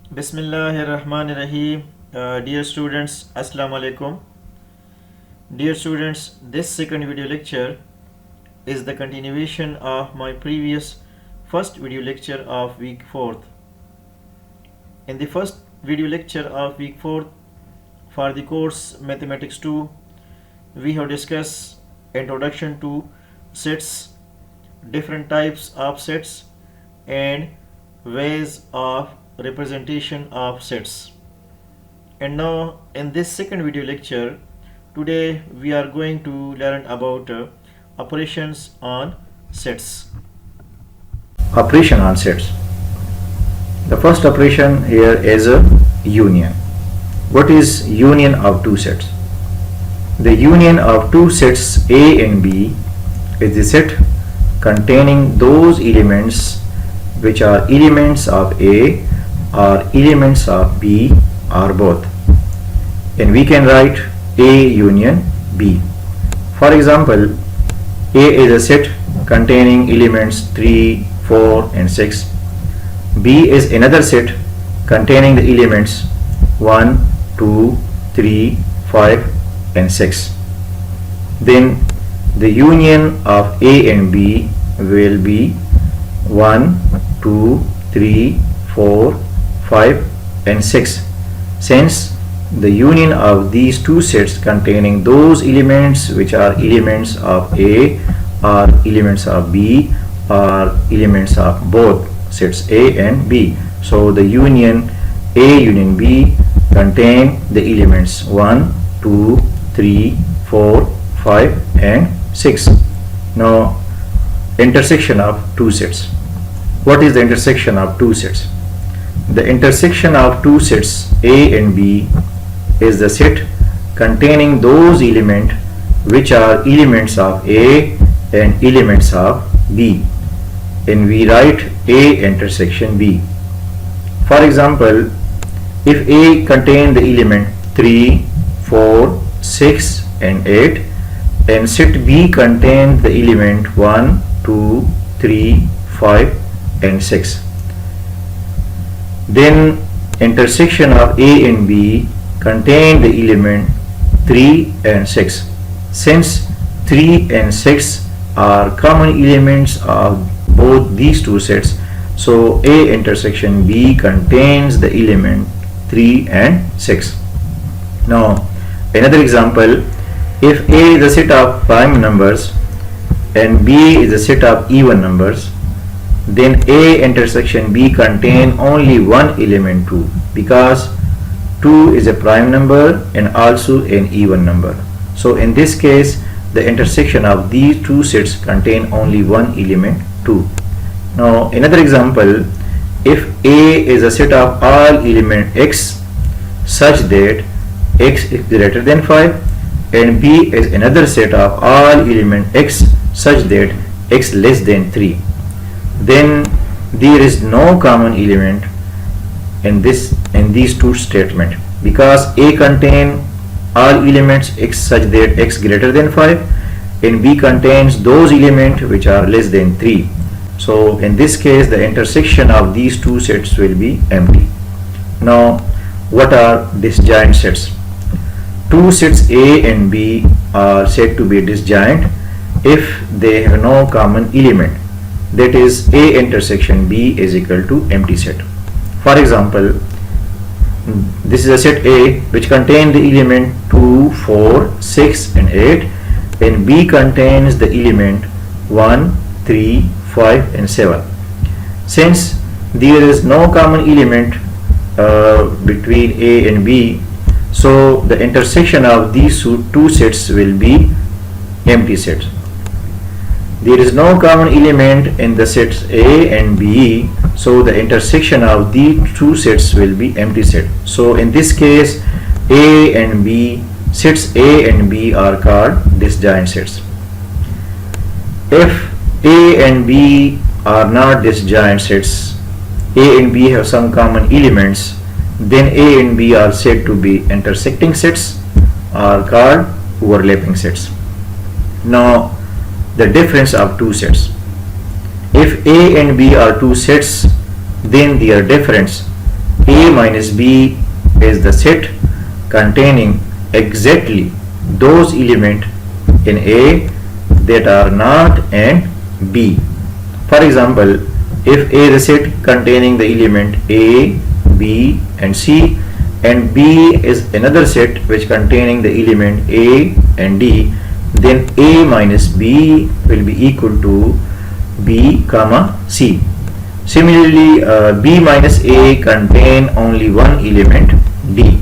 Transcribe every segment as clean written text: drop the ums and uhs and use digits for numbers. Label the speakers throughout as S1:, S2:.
S1: Bismillahirrahmanirrahim. Dear students, Assalamu alaikum. Dear students, this second video lecture is the continuation of my previous first video lecture of week 4th. In the first video lecture of week 4th for the course Mathematics 2, we have discussed introduction to sets, different types of sets, and ways of representation of sets. And now in this second video lecture, today we are going to learn about operations on sets.
S2: Operation on sets. The first operation here is a union. What is union of two sets? The union of two sets A and B is the set containing those elements which are elements of A or elements of B or both. And we can write A union B. For example, A is a set containing elements 3, 4 and 6. B is another set containing the elements 1, 2, 3, 5 and 6. Then the union of A and B will be 1, 2, 3, 4, 5 and 6, since the union of these two sets containing those elements which are elements of A or elements of B or elements of both sets A and B. So the union A union B contain the elements 1, 2, 3, 4, 5 and 6. Now intersection of two sets. What is the intersection of two sets? The intersection of two sets A and B is the set containing those elements which are elements of A and elements of B, and we write A intersection B. For example, if A contain the element 3, 4, 6 and 8 and set B contain the element 1, 2, 3, 5 and 6, then intersection of A and B contain the element 3 and 6. Since 3 and 6 are common elements of both these two sets, so A intersection B contains the element 3 and 6. Now another example, if A is a set of prime numbers and B is a set of even numbers, then A intersection B contain only one element 2, because 2 is a prime number and also an even number. So in this case the intersection of these two sets contain only one element 2. Now another example, if A is a set of all element x such that x is greater than 5 and B is another set of all element x such that x less than 3, then there is no common element in these two statements, because A contain all elements x such that x greater than 5 and B contains those elements which are less than 3. So in this case the intersection of these two sets will be empty. Now what are disjoint sets? Two sets A and B are said to be disjoint if they have no common element, that is A intersection B is equal to empty set. For example, this is a set A which contains the element 2, 4, 6 and 8 and B contains the element 1, 3, 5 and 7. Since there is no common element between A and B, so the intersection of these two sets will be empty sets. There is no common element in the sets A and B, so the intersection of these two sets will be empty set. So in this case A and B, sets A and B are called disjoint sets. If A and B are not disjoint sets, A and B have some common elements, then A and B are said to be intersecting sets or called overlapping sets. Now the difference of two sets. If A and B are two sets, then their difference A minus B is the set containing exactly those elements in A that are not in B. For example, if A is a set containing the element A, B and C, and B is another set which containing the element A and D, then A minus B will be equal to B comma C. Similarly, B minus A contain only one element D.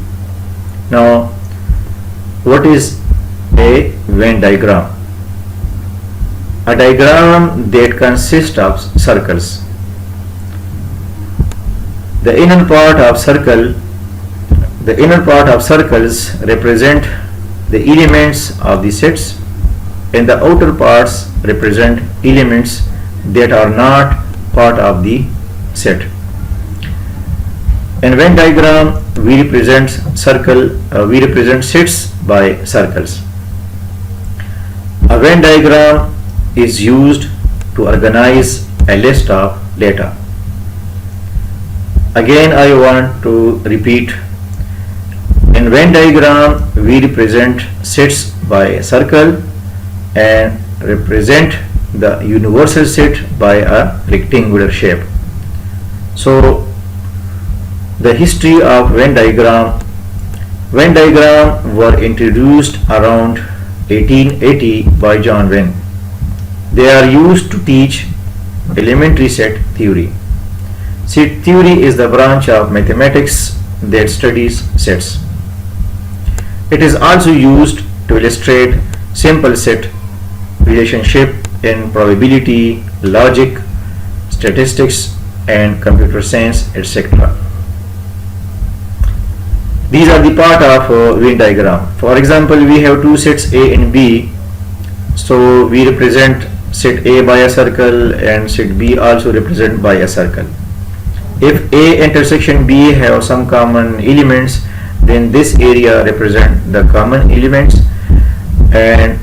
S2: Now, what is a Venn diagram? A diagram that consists of circles. The inner part of circles represent the elements of the sets, and the outer parts represent elements that are not part of the set. In Venn diagram, we represent sets by circles. A Venn diagram is used to organize a list of data. Again, I want to repeat. In Venn diagram, we represent sets by a circle and represent the universal set by a rectangular shape. So, the history of Venn diagram. Venn diagram were introduced around 1880 by John Venn. They are used to teach elementary set theory. Set theory is the branch of mathematics that studies sets. It is also used to illustrate simple set relationship in probability, logic, statistics and computer science, etc. These are the part of Venn diagram. For example, we have two sets A and B. So we represent set A by a circle and set B also represent by a circle. If A intersection B have some common elements, then this area represent the common elements, and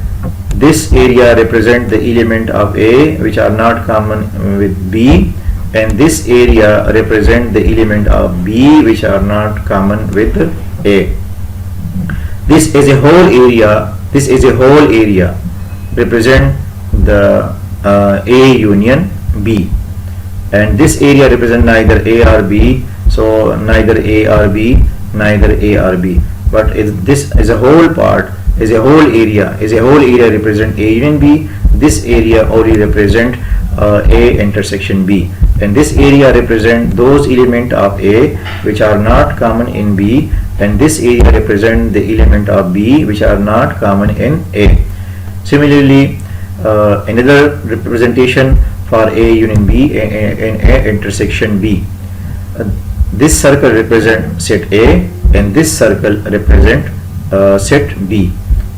S2: this area represent the element of A which are not common with B, and this area represent the element of B which are not common with A. This is a whole area represent the A union B, and this area represent neither A or B, so neither A or B, neither A or B, but this is a whole area represent A union B. This area only represent A intersection B, and this area represent those element of A which are not common in B, and this area represent the element of B which are not common in A. Similarly, another representation for A union B and A intersection B. This circle represent set A, and this circle represent set B.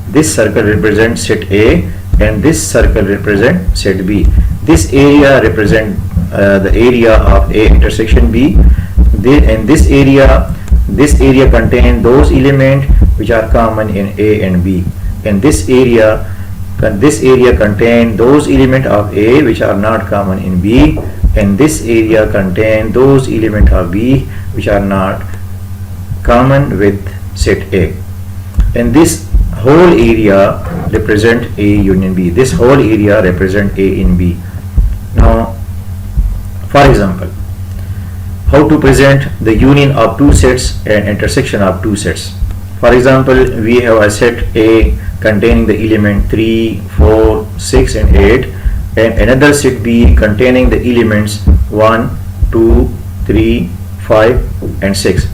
S2: This circle represent set A, and this circle represent set B. This area represent the area of A intersection B, and this area contain those elements which are common in A and B, and this area contain those elements of A which are not common in B, and this area contain those elements of B which are not common with set A, and this whole area represent A union B. This whole area represent A in B. Now, for example, how to present the union of two sets and intersection of two sets. For example, we have a set A containing the element 3, 4, 6 and 8, and another set B containing the elements 1, 2, 3, 5 and 6.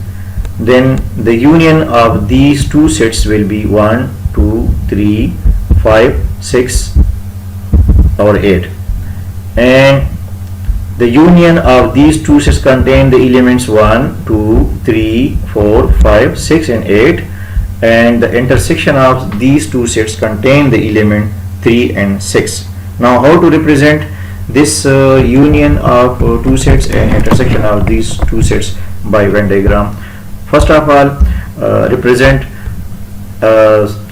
S2: Then the union of these two sets will be 1, 2, 3, 5, 6 or 8, and the union of these two sets contain the elements 1, 2, 3, 4, 5, 6 and 8, and the intersection of these two sets contain the element 3 and 6. Now, how to represent this union of two sets and intersection of these two sets by Venn diagram? First of all, represent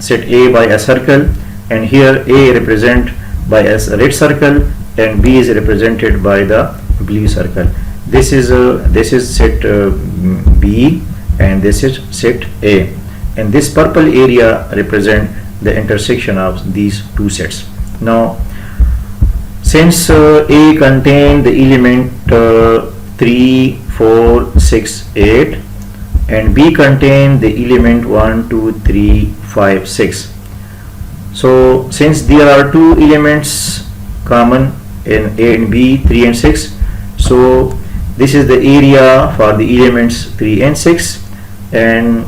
S2: set A by a circle, and here A represent by a red circle and B is represented by the blue circle. this is set B, and this is set A, and this purple area represent the intersection of these two sets. Now, since A contain the element 3, 4, 6, 8, and B contain the element 1, 2, 3, 5, 6. So since there are two elements common in A and B, 3 and 6, so this is the area for the elements 3 and 6, and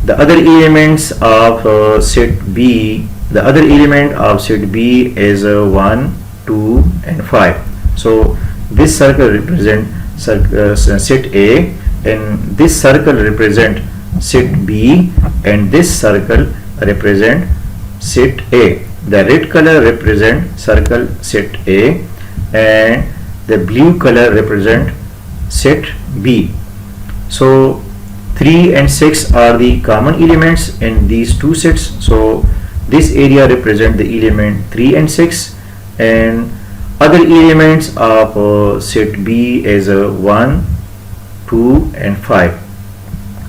S2: the other elements of set B, the other element of set B is 1, 2 and 5. So this circle represent set A, and this circle represent set B, and this circle represent set A. The red color represent circle set A, and the blue color represent set B. So 3 and 6 are the common elements in these two sets. So this area represent the element 3 and 6, and other elements of set B is 1, 2 and 5.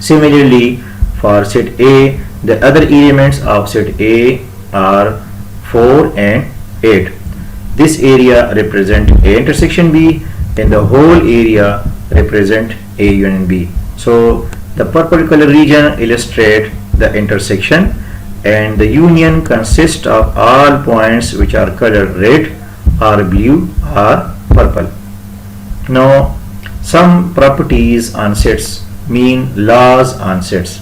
S2: Similarly, for set A, the other elements of set A are 4 and 8. This area represent A intersection B, and the whole area represent A union B. So the purple color region illustrate the intersection, and the union consists of all points which are colored red or blue or purple. Now, some properties on sets mean laws on sets.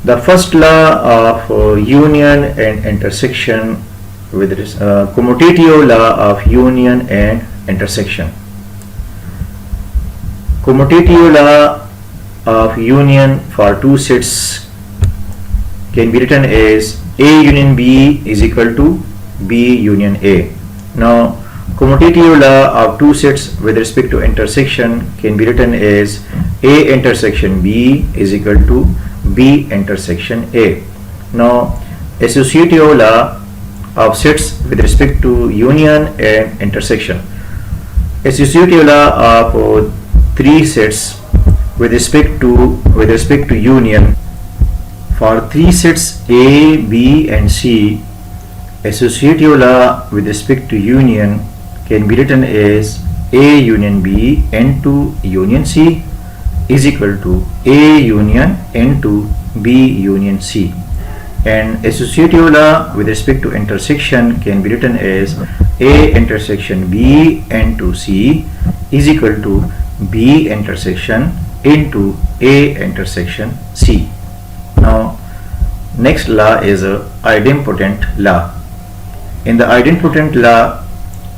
S2: The first law of union and intersection with this commutative law of union and intersection. Commutative law of union for two sets can be written as A union B is equal to B union A. Now, commutative law of two sets with respect to intersection can be written as A intersection B is equal to B intersection A. Now, associative law of sets with respect to union and intersection. Associative law of three sets with respect to union. For three sets A, B and C, associative law with respect to union can be written as A union B into union C is equal to A union into B union C, and associative law with respect to intersection can be written as A intersection B into C is equal to B intersection into A intersection C. Now, next law is idempotent law. In the idempotent law,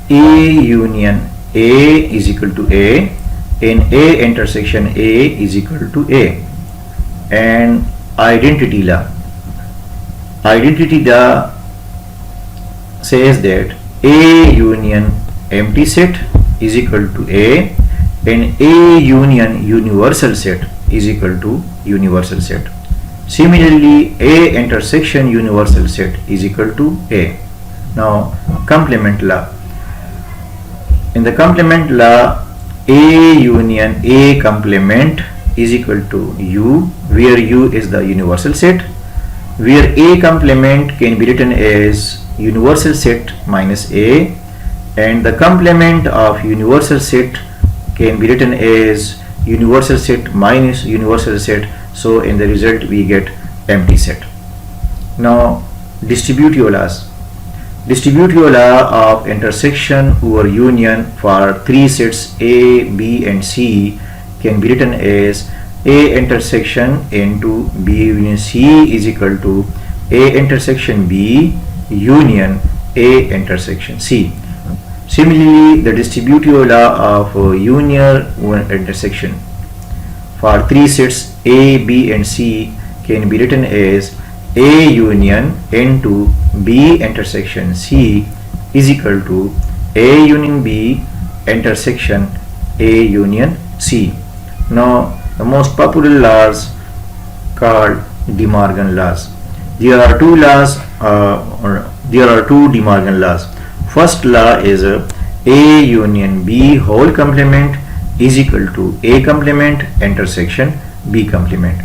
S2: A union A is equal to A, and A intersection A is equal to A. And identity law. Identity law says that A union empty set is equal to A, and A union universal set is equal to universal set. Similarly, A intersection universal set is equal to A. Now, complement law. In the complement law, A union A complement is equal to U, where U is the universal set, where A complement can be written as universal set minus A, and the complement of universal set can be written as universal set minus universal set. So in the result we get empty set. Now, distributive laws. Distributive law of intersection over union for three sets A, B and C can be written as A intersection into B union C is equal to A intersection B union A intersection C. Similarly, the distributive law of union over intersection for three sets A, B and C can be written as A union into B intersection C is equal to A union B intersection A union C. Now, the most popular laws called De Morgan laws. There are two De Morgan laws. First law is A union B whole complement is equal to A complement intersection B complement.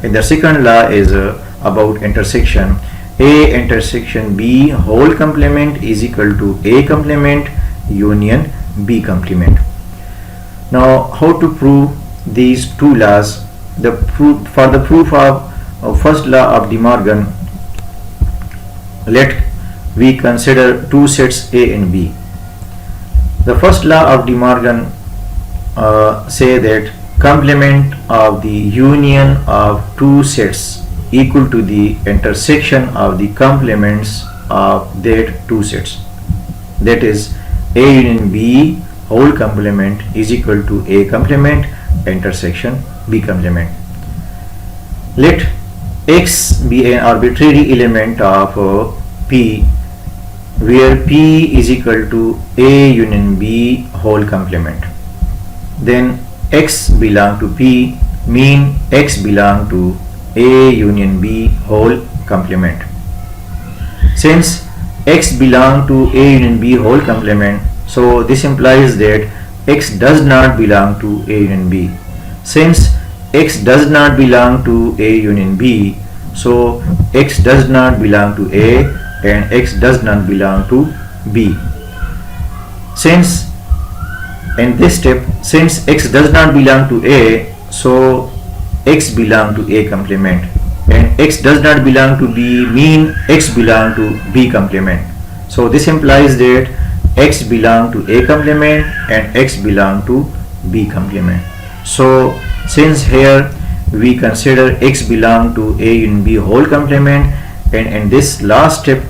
S2: And the second law is about intersection. A intersection B whole complement is equal to A complement union B complement. Now, how to prove these two laws? For the proof of first law of De Morgan, let we consider two sets A and B. The first law of De Morgan say that complement of the union of two sets equal to the intersection of the complements of that two sets. That is, A union B whole complement is equal to A complement intersection B complement. Let X be an arbitrary element of P, where P is equal to A union B whole complement. Then X belong to P mean X belong to A union B whole complement. Since X belong to A union B whole complement, so this implies that X does not belong to A union B. Since X does not belong to A union B, so X does not belong to A and X does not belong to B. Since in this step, since X does not belong to A, so X belong to A complement, and X does not belong to B mean X belong to B complement. So this implies that X belong to A complement and X belong to B complement. So since here we consider X belong to A union B whole complement, and in this last step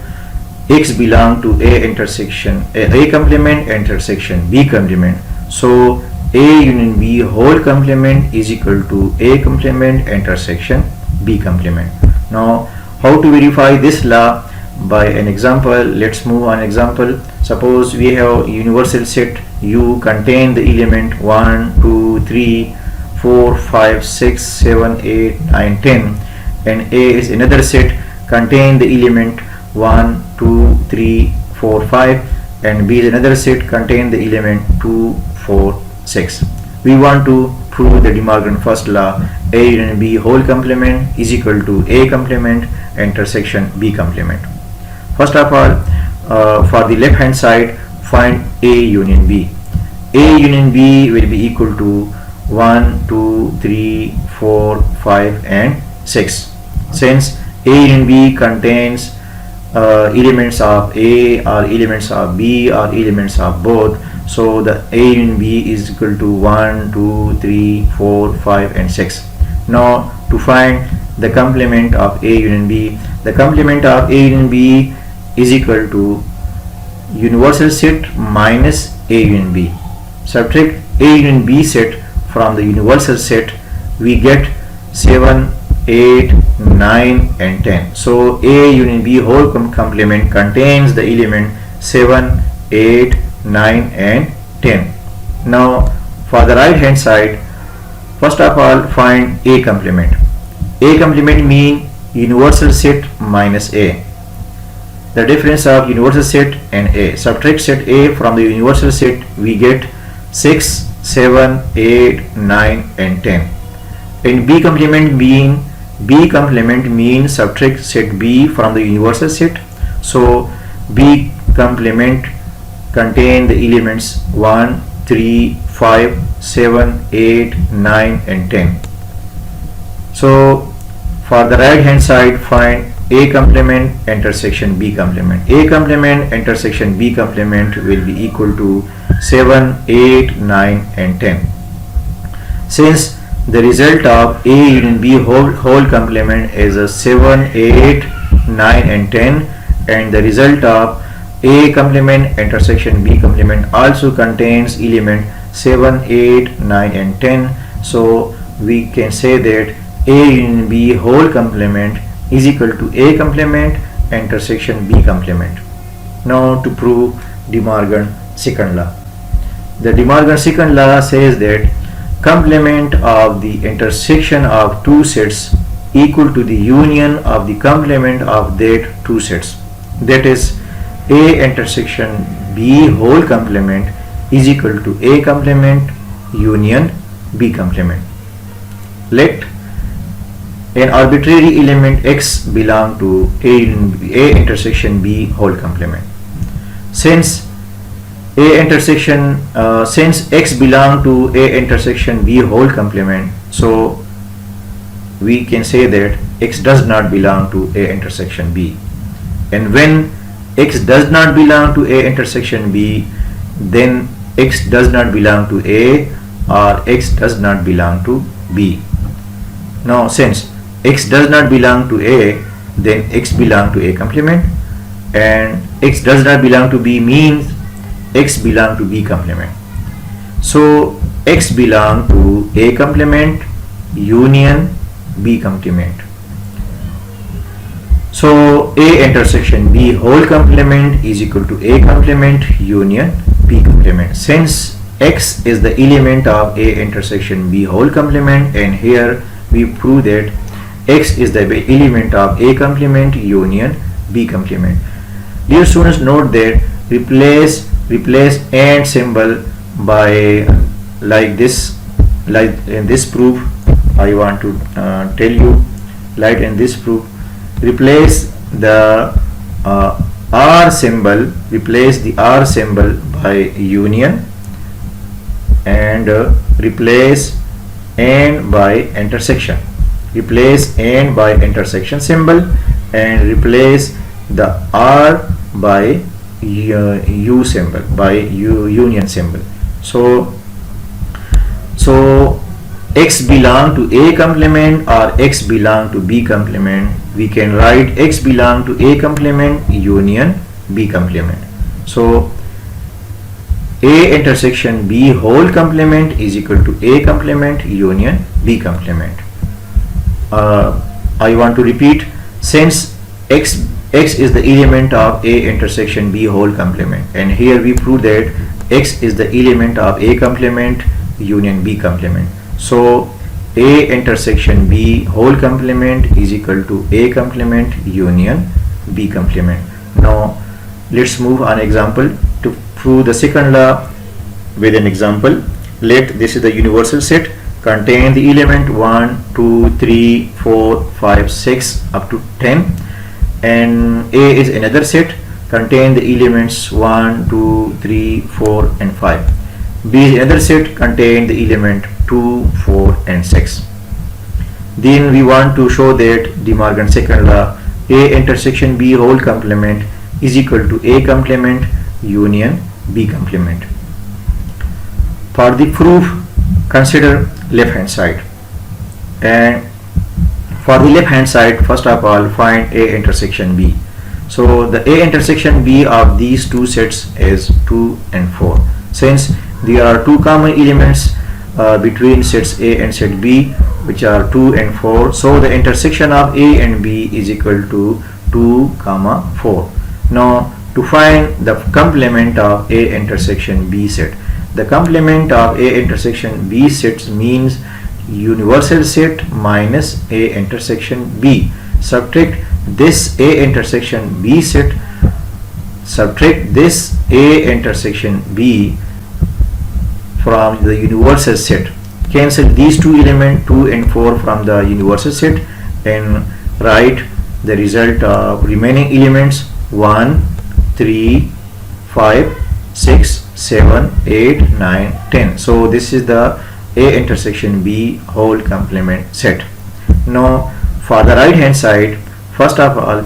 S2: X belong to A intersection A complement intersection B complement. So A union B whole complement is equal to A complement intersection B complement. Now, how to verify this law? By an example. Let's move on example. Suppose we have universal set U contain the element 1, 2, 3, 4, 5, 6, 7, 8, 9, 10, and A is another set contain the element 1, 2, 3, 4, 5, and B is another set contain the element 2, 4, 6. We want to prove the De Morgan first law. A union B whole complement is equal to A complement intersection B complement. First of all, for the left hand side, find A union B. A union B will be equal to 1, 2, 3, 4, 5 and 6. Since A union B contains elements of A or elements of B or elements of both, so the A union B is equal to 1, 2, 3, 4, 5 and 6. Now to find the complement of A union B, the complement of A union B is equal to universal set minus A union B. Subtract A union B set from the universal set, we get 7, 8, 9 and 10. So A union B whole complement contains the element 7, 8, 9 and 10. Now for the right hand side, first of all find A complement. A complement mean universal set minus A. The difference of universal set and A. Subtract set A from the universal set, we get 6, 7, 8, 9 and 10. And B complement means subtract set B from the universal set. So B complement contain the elements 1, 3, 5, 7, 8, 9 and 10. So for the right hand side, find A complement intersection B complement. A complement intersection B complement will be equal to 7, 8, 9 and 10. Since the result of A union B whole complement is a 7, 8, 9 and 10, and the result of A complement intersection B complement also contains element 7, 8, 9 and 10, so we can say that A union B whole complement is equal to A complement intersection B complement. Now to prove De Morgan second law. The De Morgan second law says that complement of the intersection of two sets equal to the union of the complement of that two sets. That is, A intersection B whole complement is equal to A complement union B complement. Let an arbitrary element X belong to A intersection B whole complement. Since X belong to A intersection B whole complement, so we can say that X does not belong to A intersection B. And when X does not belong to A intersection B, then X does not belong to A or X does not belong to B. Now since X does not belong to A, then X belong to A complement, and X does not belong to B means X belong to B complement. So X belong to A complement union B complement. So A intersection B whole complement is equal to A complement union B complement. Since X is the element of A intersection B whole complement, and here we prove that X is the element of A complement union B complement. Dear students, note that replace AND symbol by like this, like in this proof. I want to tell you, like in this proof, replace the R symbol by union, and replace AND by intersection. Replace AND by intersection symbol, and replace the R by U symbol, by union symbol. So X belong to A complement or X belong to B complement. We can write X belong to A complement union B complement. So A intersection B whole complement is equal to A complement union B complement. I want to repeat, since X is the element of A intersection B whole complement, and here we prove that X is the element of A complement union B complement. So A intersection B whole complement is equal to A complement union B complement. Now let's move on example to prove the second law with an example. Let this is the universal set contain the element 1, 2, 3, 4, 5, 6 up to 10, and A is another set contain the elements 1, 2, 3, 4 and 5. B is another set contain the element 2, 4 and 6. Then we want to show that De Morgan's second law, A intersection B whole complement is equal to A complement union B complement. For the proof, consider left hand side, and for the left hand side, first of all find A intersection B. So the A intersection B of these two sets is 2 and 4. Since there are two common elements between sets A and set B, which are 2 and 4, so the intersection of A and B is equal to 2, 4. Now to find the complement of A intersection B set, the complement of A intersection B sets means universal set minus A intersection B. Subtract this A intersection B set, subtract this A intersection B from the universal set. Cancel these two elements 2 and 4 from the universal set and write the result of remaining elements 1, 3, 5, 6, 7, 8, 9, 10. So this is the A intersection B whole complement set. Now for the right hand side, first of all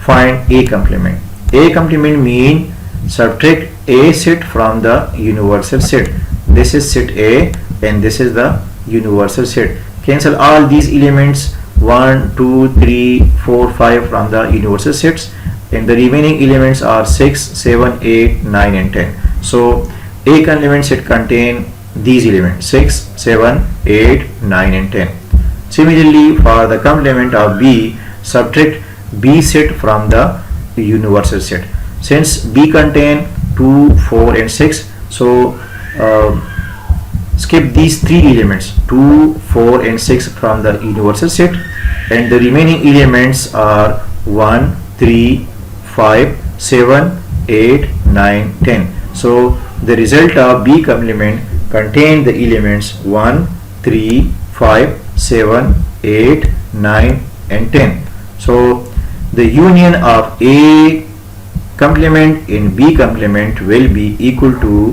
S2: find A complement. A complement mean subtract A set from the universal set. This is set A and this is the universal set. Cancel all these elements 1, 2, 3, 4, 5 from the universal sets, and the remaining elements are 6, 7, 8, 9 and 10. So A complement set contain these elements 6, 7, 8, 9 and 10. Similarly for the complement of B, subtract B set from the universal set. Since B contain 2, 4 and 6, so skip these three elements 2, 4 and 6 from the universal set, and the remaining elements are 1, 3, 5, 7, 8, 9, 10. So the result of B complement contain the elements 1, 3, 5, 7, 8, 9 and 10. So the union of A complement in B complement will be equal to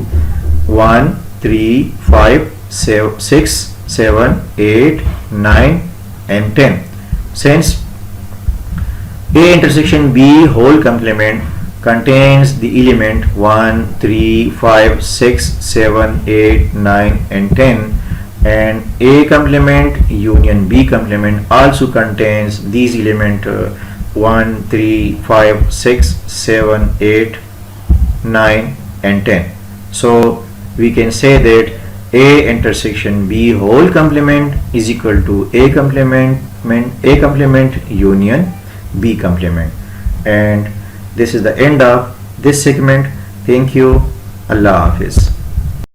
S2: 1, 3, 5, 6, 7, 8, 9 and 10. Since A intersection B whole complement contains the element 1, 3, 5, 6, 7, 8, 9 and 10, and A complement union B complement also contains these elements 1, 3, 5, 6, 7, 8, 9 and 10. So we can say that A intersection B whole complement is equal to A complement union B complement. And this is the end of this segment. Thank you. Allah Hafiz.